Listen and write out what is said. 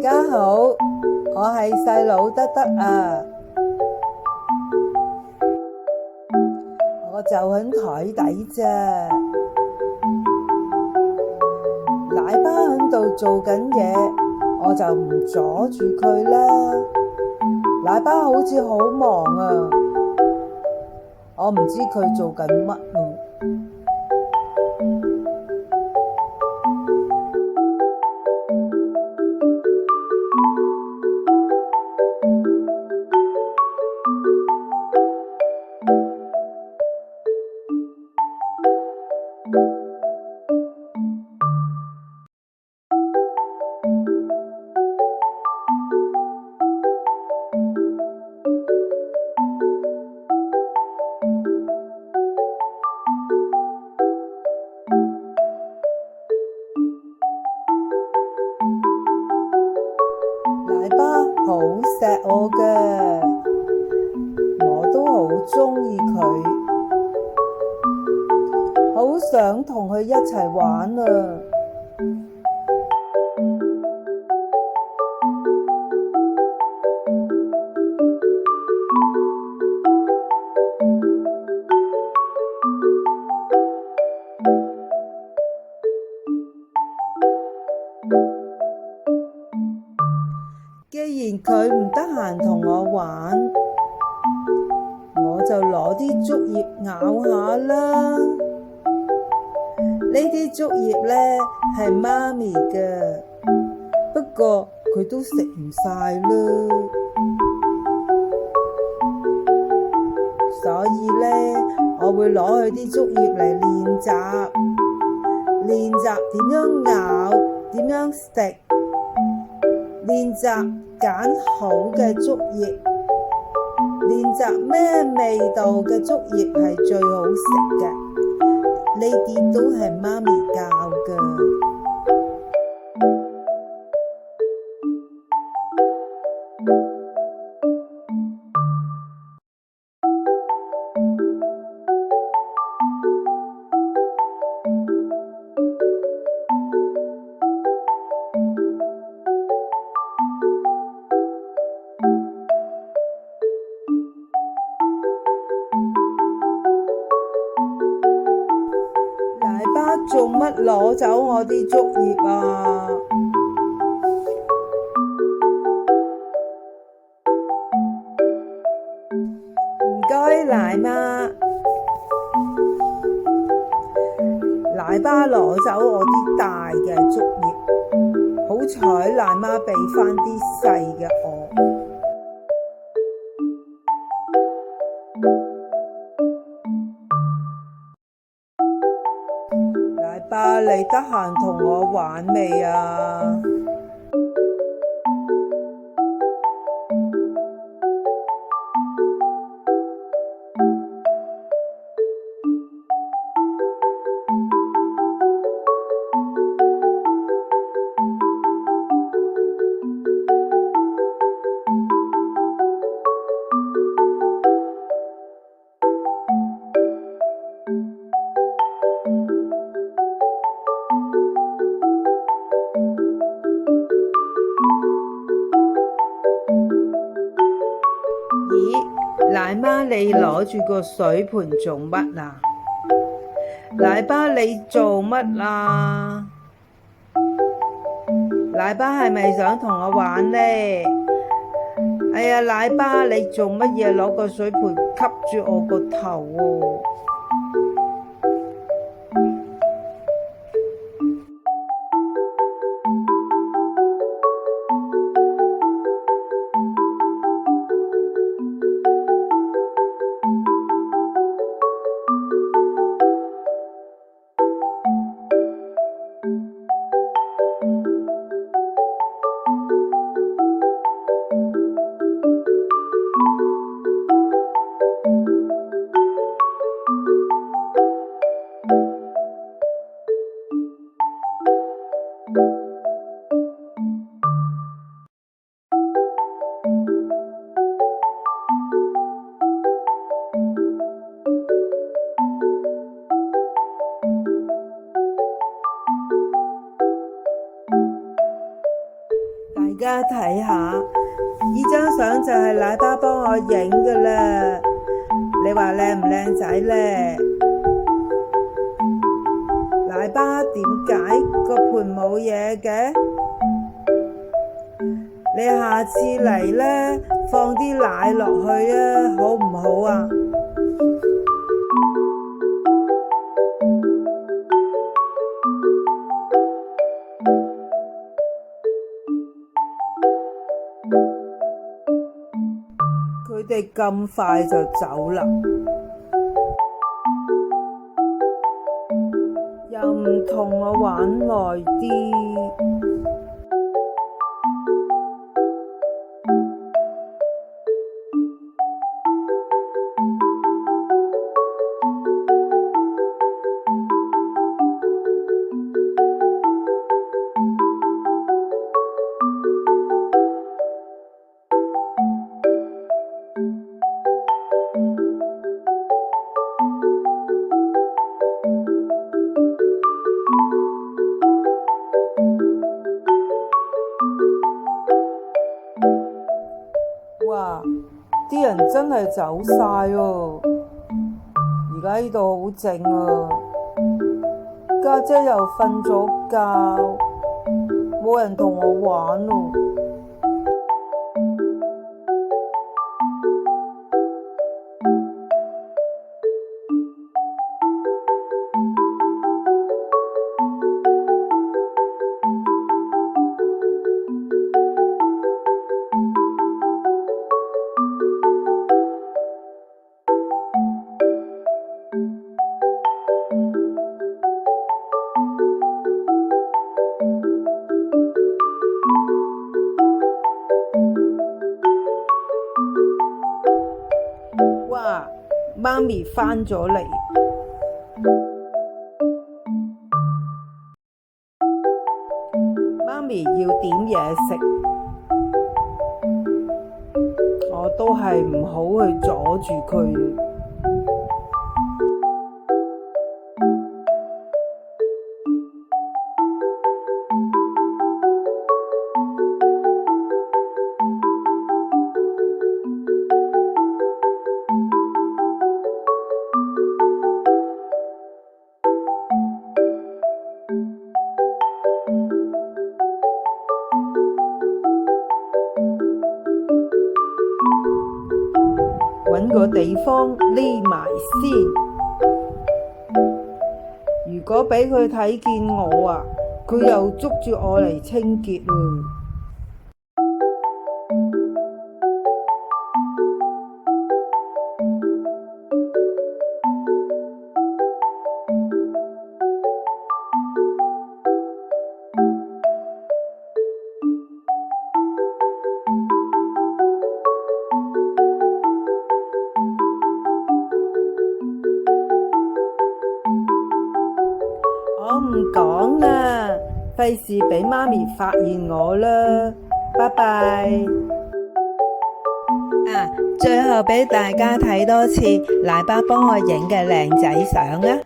家好，我係細佬德德啊，我就喺台底啫。奶爸喺度做緊嘢，我就唔阻住佢啦。奶爸好似好忙啊，我唔知佢做緊乜啊。奶爸好錫我嘅，我都好鍾意佢，好想同佢一齊玩啊！既然佢唔得閒同我玩，我就攞啲竹葉咬下啦。呢啲竹葉呢係媽咪嘅，不過佢都食唔晒啦，所以呢，我會攞佢啲竹葉嚟練習點樣咬，點樣食。練習揀好嘅竹葉，練習咩味道嘅竹葉係最好食嘅，呢啲都係媽咪教㗎。奶爸做乜攞走我啲竹葉啊？唔該，奶媽。奶爸攞走我啲大嘅竹葉，好彩奶媽俾返啲細嘅我。奶爸，你得閒同我玩未啊？咦，奶媽你攞住個水盆做乜啊？奶爸你做乜啊？奶爸係咪想同我玩呢？哎呀，奶爸你做乜嘢攞個水盆吸住我個頭喎？家睇下，呢張相就係奶爸幫我影㗎啦，你話靚唔靚仔呢？奶爸點解個盤冇嘢嘅？你下次嚟呢，放啲奶落去啊，好唔好啊？佢哋咁快就走啦，又唔同我玩耐啲。哇！啲人真係走晒喎，而家呢度好靜啊，家姐又瞓咗覺，冇人同我玩喎。哇！媽咪返咗嚟，媽咪要點嘢食，我都係唔好去阻住佢。搵個地方匿埋先，如果俾佢睇見我啊，佢又捉住我嚟清潔喎。我唔講啦，費事俾媽咪發現我啦，拜拜。最後俾大家睇多次奶爸幫我影嘅靚仔相啊！